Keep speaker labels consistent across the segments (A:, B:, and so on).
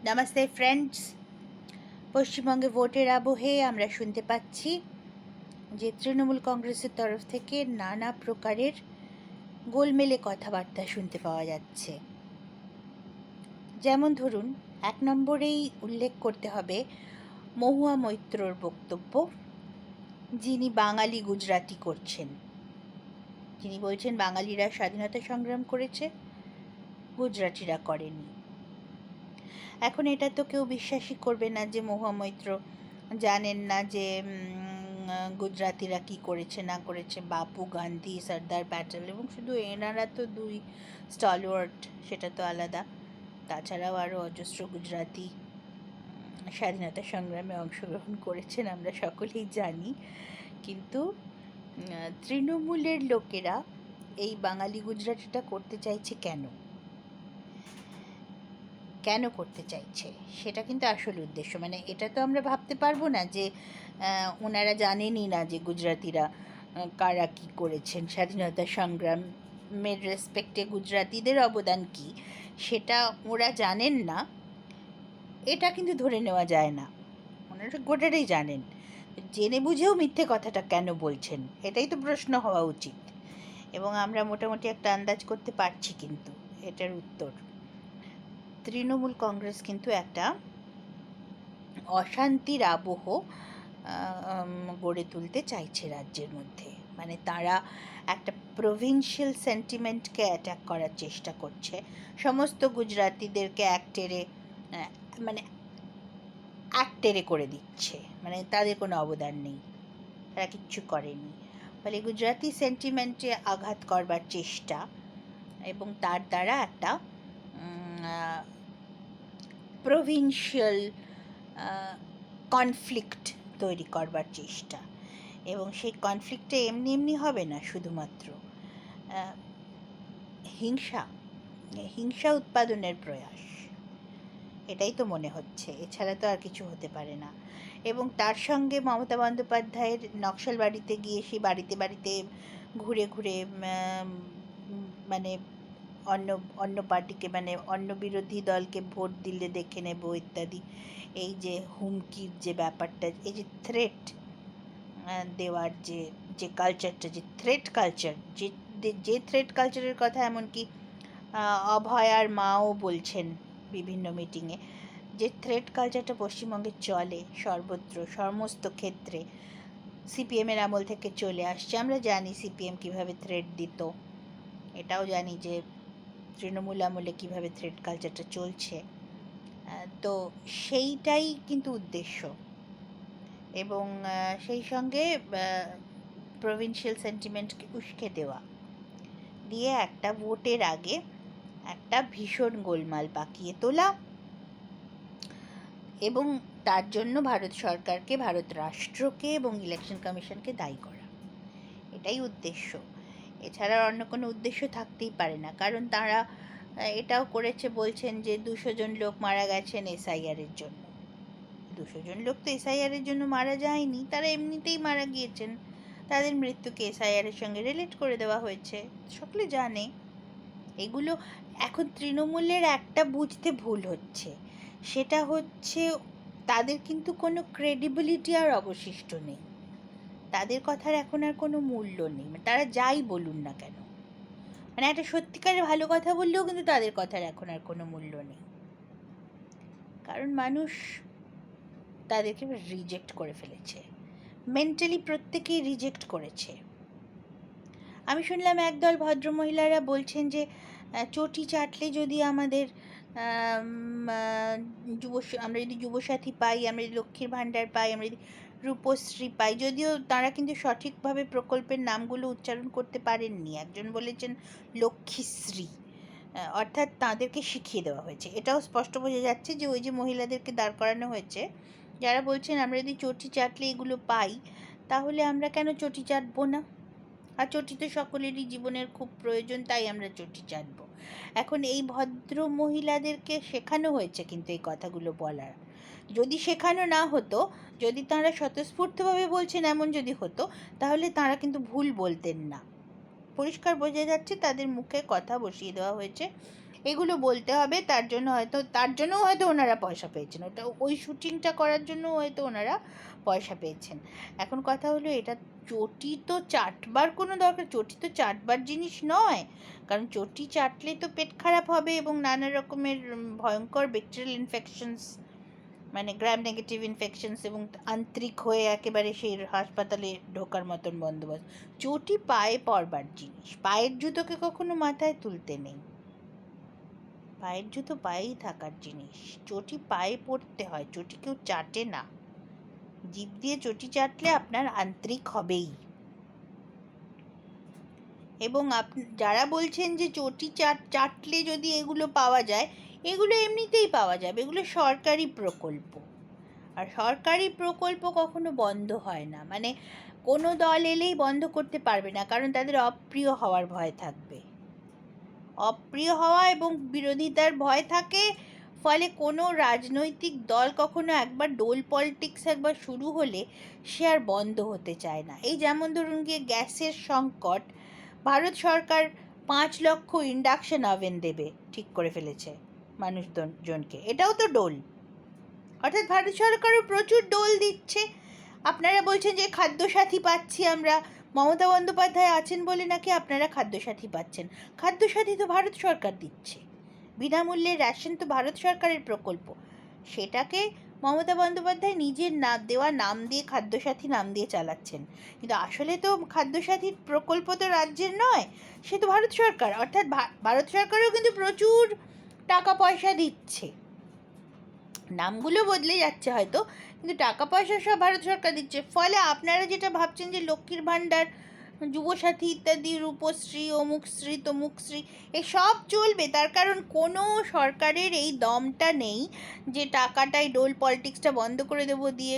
A: Namaste friends. পশ্চিমবঙ্গে ভোটের আবহে আমরা শুনতে পাচ্ছি যে তৃণমূল কংগ্রেসের তরফ থেকে নানা প্রকারের গোলমেলে কথাবার্তা শুনতে পাওয়া যাচ্ছে। যেমন ধরুন, 1 নম্বরেই উল্লেখ করতে হবে মহুয়া মৈত্রর বক্তব্য, যিনি বাঙালি গুজরাটি করছেন। তিনি বলছেন বাঙালিরা স্বাধীনতা সংগ্রাম করেছে, গুজরাটিরা করেনি। এখন এটা তো কেউ বিশ্বাসই করবে না যে মহুয়া মৈত্র জানেন না যে গুজরাতিরা কি করেছে না করেছে। বাপু, গান্ধী, সর্দার প্যাটেল এবং শুধু এনারা তো দুই স্টলওয়ার্ট, সেটা তো আলাদা। তাছাড়াও আরও অজস্র গুজরাতি স্বাধীনতা সংগ্রামে অংশগ্রহণ করেছেন, আমরা সকলেই জানি। কিন্তু তৃণমূলের লোকেরা এই বাঙালি গুজরাটিটা করতে চাইছে কেন করতে চাইছে, সেটা কিন্তু আসল উদ্দেশ্য। মানে এটা তো আমরা ভাবতে পারবো না যে ওনারা জানেনই না যে গুজরাতিরা কারা কী করেছেন, স্বাধীনতা সংগ্রামের রেসপেক্টে গুজরাতিদের অবদান কী সেটা ওরা জানেন না, এটা কিন্তু ধরে নেওয়া যায় না। ওনারা গোটাটাই জানেন, জেনে বুঝেও মিথ্যে কথাটা কেন বলছেন, এটাই তো প্রশ্ন হওয়া উচিত। এবং আমরা মোটামুটি একটা আন্দাজ করতে পারছি কিন্তু এটার উত্তর। তৃণমূল কংগ্রেস কিন্তু একটা অশান্তির আবহ গড়ে তুলতে চাইছে রাজ্যের মধ্যে। মানে তারা একটা প্রভিন্সিয়াল সেন্টিমেন্টকে অ্যাটাক করার চেষ্টা করছে, সমস্ত গুজরাতিদেরকে একটেরে করে দিচ্ছে। মানে তাদের কোনো অবদান নেই, তারা কিচ্ছু করেনি। ফলে গুজরাটি সেন্টিমেন্টে আঘাত করবার চেষ্টা এবং তার দ্বারা একটা প্রভিন্সিয়াল কনফ্লিক্ট তৈরি করবার চেষ্টা। এবং সেই কনফ্লিক্টে এমনি হবে না, শুধুমাত্র হিংসা উৎপাদনের প্রয়াস, এটাই তো মনে হচ্ছে, এছাড়া তো আর কিছু হতে পারে না। এবং তার সঙ্গে মমতা বন্দ্যোপাধ্যায়ের নকশালবাড়িতে গিয়ে সেই বাড়িতে ঘুরে মানে অন্য পার্টিকে, মানে অন্য বিরোধী দলকে ভোট দিলে দেখে নেব ইত্যাদি, এই যে হুমকির যে ব্যাপারটা, এই যে থ্রেট দেওয়ার যে কালচারটা, যে থ্রেট কালচার, যে থ্রেট কালচারের কথা এমনকি অভয়ার মাও বলছেন বিভিন্ন মিটিংয়ে, যে থ্রেট কালচারটা পশ্চিমবঙ্গে চলে সর্বত্র, সমস্ত ক্ষেত্রে সিপিএমের আমল থেকে চলে আসছে। আমরা জানি সিপিএম কীভাবে থ্রেট দিত, এটাও জানি যে তৃণমূল আমলে কীভাবে থ্রেট কালচারটা চলছে। তো সেইটাই কিন্তু উদ্দেশ্য। এবং সেই সঙ্গে প্রভিন্সিয়াল সেন্টিমেন্টকে উস্কে দেওয়া দিয়ে একটা ভোটের আগে একটা ভীষণ গোলমাল পাকিয়ে তোলা এবং তার জন্য ভারত সরকারকে, ভারত রাষ্ট্রকে এবং ইলেকশন কমিশনকে দায়ী করা, এটাই উদ্দেশ্য। এছাড়া অন্য কোনো উদ্দেশ্য থাকতেই পারে না। কারণ তারা এটাও করেছে, বলছেন যে 200 জন লোক মারা গেছেন এসআইআরের জন্য। 200 জন লোক তো এসআইআরের জন্য মারা যায়নি, তারা এমনিতেই মারা গিয়েছেন, তাদের মৃত্যুকে এসআইআরের সঙ্গে রিলেট করে দেওয়া হয়েছে, সকলে জানে। এগুলো এখন তৃণমূলের একটা বুঝতে ভুল হচ্ছে, সেটা হচ্ছে তাদের কিন্তু কোনো ক্রেডিবিলিটি আর অবশিষ্ট নেই, তাদের কথার এখন আর কোনো মূল্য নেই। তারা যাই বলুন না কেন, মানে একটা সত্যিকারের ভালো কথা বললেও কিন্তু তাদের কথার এখন আর কোনো মূল্য নেই। কারণ মানুষ তাদেরকে রিজেক্ট করে ফেলেছে, মেন্টালি প্রত্যেকেই রিজেক্ট করেছে। আমি শুনলাম একদল ভদ্রমহিলারা বলছেন যে চটি চাটলে যদি আমাদের আমরা যদি যুবসাথী পাই, আমরা যদি লক্ষ্মীর ভাণ্ডার পাই, আমরা যদি রূপশ্রী পাই, যদিও তারা কিন্তু সঠিকভাবে প্রকল্পের নামগুলো উচ্চারণ করতে পারেননি। একজন বলেছেন লক্ষ্মীশ্রী, অর্থাৎ তাদেরকে শিখিয়ে দেওয়া হয়েছে। এটাও স্পষ্ট বোঝা যাচ্ছে যে ওই যে মহিলাদেরকে দাঁড় করানো হয়েছে, যারা বলছেন আমরা যদি চটি চাটলে এগুলো পাই, তাহলে আমরা কেন চটি চাটবো না? আর চটি তো সকলেরই জীবনের খুব প্রয়োজন, তাই আমরা চটি চাটবো। এখন এই ভদ্র মহিলাদেরকে শেখানো হয়েছে কিন্তু এই কথাগুলো বলার। যদি শেখানো না হতো, যদি তাঁরা স্বতঃস্ফূর্তভাবে বলছেন এমন যদি হতো, তাহলে তাঁরা কিন্তু ভুল বলতেন না। পরিষ্কার বোঝা যাচ্ছে তাদের মুখে কথা বসিয়ে দেওয়া হয়েছে এগুলো বলতে হবে। তার জন্য হয়তো ওনারা পয়সা পেয়েছেন, ওই শুটিংটা করার জন্য হয়তো ওনারা পয়সা পেয়েছেন। এখন কথা হলো, এটা চটি তো চাটবার কোনো দরকার, চটি তো চাটবার জিনিস নয়, কারণ চটি চাটলে তো পেট খারাপ হবে এবং নানা রকমের ভয়ঙ্কর ব্যাকটেরিয়াল ইনফেকশনস, মানে গ্রাম নেগেটিভ ইনফেকশনস, এবং আন্তরিক হয়ে একেবারে সেই হাসপাতালে ঢোকার মতন বন্দোবস্ত। চটি পায়ে পরবার জিনিস, পায়ের জুতোকে কখনো মাথায় তুলতে নেই, পায়ের জুতো পায়েই থাকার জিনিস, চটি পায়ে পরতে হয়, চটি কেউ চাটে না। জিভ দিয়ে চটি চাটলে আপনার আন্তরিক হবেই। এবং যারা বলছেন যে চটি চাটলে যদি এগুলো পাওয়া যায়, এগুলো এমনিতেই পাওয়া যাবে, এগুলো সরকারি প্রকল্প, আর সরকারি প্রকল্প কখনো বন্ধ হয় না, মানে কোনো দল এলেই বন্ধ করতে পারবে না, কারণ তাদের অপ্রিয় হওয়ার ভয় থাকবে, অপ্রিয় হওয়া এবং বিরোধিতার ভয় থাকে। ফলে কোনো রাজনৈতিক দল কখনো একবার ডোল পলিটিক্স একবার শুরু হলে সে আর বন্ধ হতে চায় না। এই যেমন ধরুন গিয়ে গ্যাসের সংকট, ভারত সরকার 5 লক্ষ ইন্ডাকশন ওভেন দেবে ঠিক করে ফেলেছে মানুষজনকে, এটাও তো ডোল। অর্থাৎ ভারত সরকারও প্রচুর ডোল দিচ্ছে। আপনারা বলছেন যে খাদ্যসাথী পাচ্ছি আমরা, মমতা বন্দ্যোপাধ্যায় আছেন বলে নাকি আপনারা খাদ্যসাথী পাচ্ছেন। খাদ্যসাথী তো ভারত সরকার দিচ্ছে, বিনামূল্যে রেশন তো ভারত সরকারের প্রকল্প, সেটাকে মমতা বন্দ্যোপাধ্যায় নিজের দেওয়া নাম দিয়ে, খাদ্যসাথী নাম দিয়ে চালাচ্ছেন, কিন্তু আসলে তো খাদ্যসাথীর প্রকল্প তো রাজ্যের নয়, সে তো ভারত সরকার। অর্থাৎ ভারত সরকারও কিন্তু প্রচুর টাকা পয়সা দিচ্ছে, নামগুলো বদলে যাচ্ছে হয়তো, কিন্তু টাকা পয়সা সব ভারত সরকার দিচ্ছে। ফলে আপনারা যেটা ভাবছেন যে লক্ষ্মীর ভাণ্ডার, যুবসাথী ইত্যাদি, রূপশ্রী, অমুকশ্রী তমুকশ্রী এসব চলবে, তার কারণ কোনো সরকারের এই দমটা নেই যে টাকাটাই ডোল পলিটিক্সটা বন্ধ করে দেবো, দিয়ে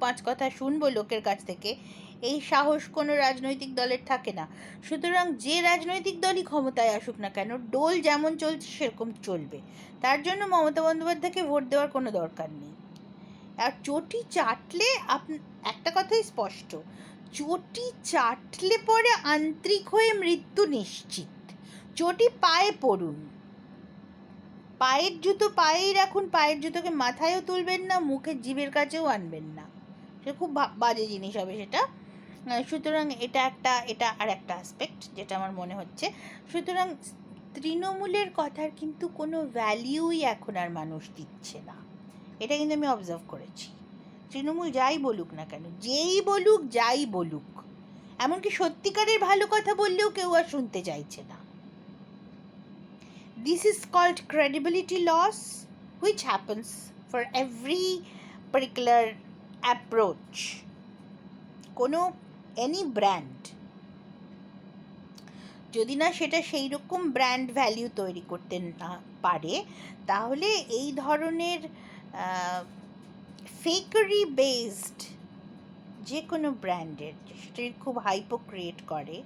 A: 5 কথা শুনবো লোকের কাছ থেকে, এই সাহস কোনো রাজনৈতিক দলের থাকে না। সুতরাং যে রাজনৈতিক দলই ক্ষমতায় আসুক না কেন, ডোল যেমন চলছে সেরকম চলবে, তার জন্য মমতা বন্দ্যোপাধ্যায়কে ভোট দেওয়ার কোনো দরকার নেই। আর চটি চাটলে একটা কথাই স্পষ্ট, চটি চাটলে পরে আন্তরিক হয়ে মৃত্যু নিশ্চিত। চটি পায়ে পড়ুন, পায়ের জুতো পায়েই রাখুন, পায়ের জুতোকে মাথায়ও তুলবেন না, মুখের জিভের কাছেও আনবেন না, সে খুব বাজে জিনিস হবে সেটা। সুতরাং এটা আর একটা অ্যাসপেক্ট যেটা আমার মনে হচ্ছে। সুতরাং তৃণমূলের কথার কিন্তু কোনো ভ্যালিউই এখন আর মানুষ দিচ্ছে না, এটা কিন্তু আমি অবজার্ভ করেছি। তৃণমূল যাই বলুক না কেন, যেই বলুক যাই বলুক, এমনকি সত্যিকারের ভালো কথা বললেও কেউ আর শুনতে চাইছে না। This is called credibility loss, which happens for every particular approach. কোনো any brand, যদি না সেটা সেই রকম ব্র্যান্ড ভ্যালিউ তৈরি করতে না পারে, তাহলে এই ধরনের ফেকারি বেসড যে কোনো ব্র্যান্ডের, সেটাই খুব হাইপও ক্রিয়েট করে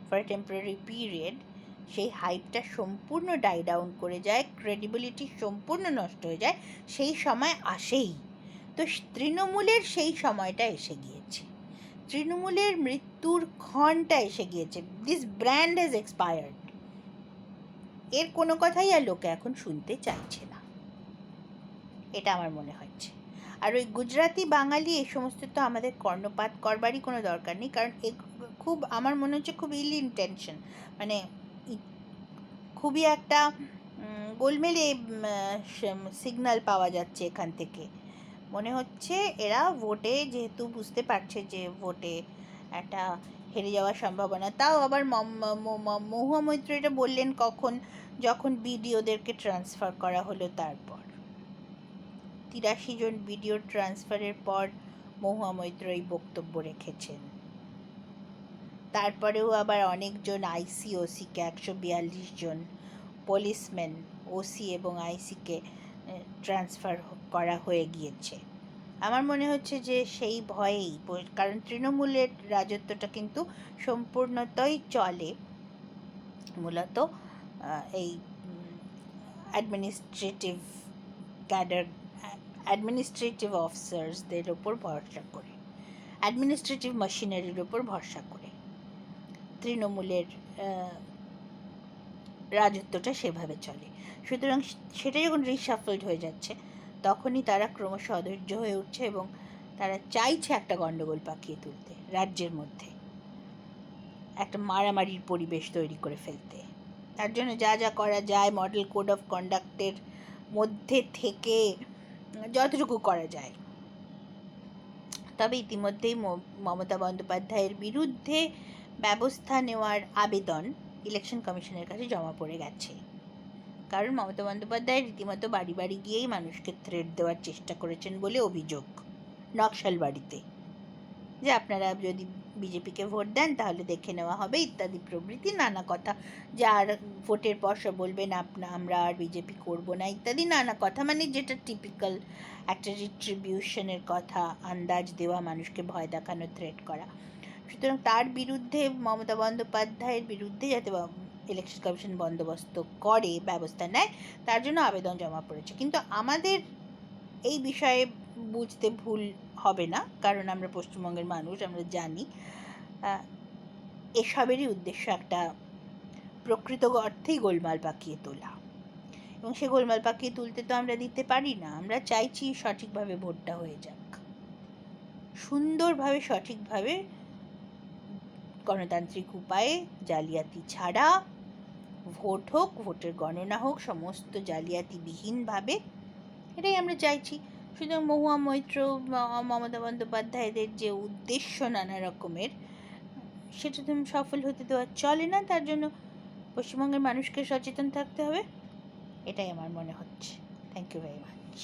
A: ফর টেম্পোরারি পিরিয়ড, সেই হাইপটা সম্পূর্ণ ডাই ডাউন করে যায়, ক্রেডিবিলিটি সম্পূর্ণ নষ্ট হয়ে যায়, সেই সময় আসেই। তো তৃণমূলের সেই সময়টা এসে গিয়েছে, তৃণমূলের মৃত্যুর ক্ষণটা এসে গিয়েছে। দিস ব্র্যান্ড হ্যাজ এক্সপায়ার্ড, এর কোনো কথাই আর লোকে এখন শুনতে চাইছে না, এটা আমার মনে হচ্ছে। আর ওই গুজরাটি বাঙালি এই সমস্ত তো আমাদের কর্ণপাত করবারই কোনো দরকার নেই, কারণ খুব আমার মনে হচ্ছে খুব ইল ইন্টেনশন, মানে খুবই একটা গোলমেলে সিগন্যাল পাওয়া যাচ্ছে এখান থেকে। মনে হচ্ছে এরা ভোটে যেহেতু বুঝতে পারছে যে ভোটে একটা হেরে যাওয়ার সম্ভাবনা, তাও আবার মহুয়া মৈত্র এটা বললেন কখন, যখন বিডিওদেরকে ট্রান্সফার করা হলো, তারপর 83 জন ভিডিও ট্রান্সফারের পর মহুয়া মৈত্র এই বক্তব্য রেখেছেন। তারপরেও আবার অনেকজন আইসি ওসিকে, 142 জন পুলিশম্যান, ওসি এবং আইসিকে ট্রান্সফার করা হয়ে গিয়েছে। আমার মনে হচ্ছে যে সেই ভয়েই, কারণ তৃণমূলের রাজত্বটা কিন্তু সম্পূর্ণতই চলে মূলত এই অ্যাডমিনিস্ট্রেটিভ অফিসার্সদের ওপর ভরসা করে, অ্যাডমিনিস্ট্রেটিভ মেশিনারির ওপর ভরসা করে। তৃণমূলের রাজত্বটা সেভাবে চলে। সুতরাং সেটা যখন রিশাফলড হয়ে যাচ্ছে, তখনই তারা ক্রমশ অধৈর্য হয়ে উঠছে এবং তারা চাইছে একটা গণ্ডগোল পাকিয়ে তুলতে, রাজ্যের মধ্যে একটা মারামারির পরিবেশ তৈরি করে ফেলতে। তার জন্য যা যা করা যায়, মডেল কোড অফ কন্ডাক্টের মধ্যে থেকে যতটুকু করা যায়। তবে ইতিমধ্যেই মমতা বন্দ্যোপাধ্যায়ের বিরুদ্ধে ব্যবস্থা নেওয়ার আবেদন ইলেকশন কমিশনের কাছে জমা পড়ে গেছে। কারণ মমতা বন্দ্যোপাধ্যায় রীতিমতো বাড়ি বাড়ি গিয়েই মানুষকে থ্রেট দেওয়ার চেষ্টা করেছেন বলে অভিযোগ, নকশালবাড়িতে, যে আপনারা যদি বিজেপিকে ভোট দেন তাহলে দেখে নেওয়া হবে ইত্যাদি প্রভৃতি নানা কথা, যে আর ভোটের পর সব বলবেন আমরা আর বিজেপি করবো না ইত্যাদি নানা কথা, মানে যেটা টিপিক্যাল একটা রিট্রিবিউশনের কথা, আন্দাজ দেওয়া, মানুষকে ভয় দেখানো, থ্রেট করা। সুতরাং তার বিরুদ্ধে, মমতা বন্দ্যোপাধ্যায়ের বিরুদ্ধে যাতে ইলেকশন কমিশন বন্দোবস্ত করে, ব্যবস্থা নেয়, তার জন্য আবেদন জমা পড়েছে। কিন্তু আমাদের এই বিষয়ে বুঝতে ভুল হবে না, কারণ আমরা পশ্চিমবঙ্গের মানুষ, আমরা জানি এসবেরই উদ্দেশ্য একটা প্রকৃত অর্থেই গোলমাল পাকিয়ে তোলা, এবং সে গোলমাল পাকিয়ে তুলতে তো আমরা দিতে পারি না। আমরা চাইছি সঠিকভাবে ভোটটা হয়ে যাক, সুন্দরভাবে, সঠিকভাবে, গণতান্ত্রিক উপায়ে, জালিয়াতি ছাড়া ভোট হোক, ভোটের গণনা হোক সমস্ত জালিয়াতিবিহীনভাবে, এটাই আমরা চাইছি। সুতরাং মহুয়া মৈত্র, মমতা বন্দ্যোপাধ্যায়দের যে উদ্দেশ্য নানা রকমের, সেটা তো সফল হতে দেওয়া চলে না। তার জন্য পশ্চিমবঙ্গের মানুষকে সচেতন থাকতে হবে, এটাই আমার মনে হচ্ছে। Thank you very much.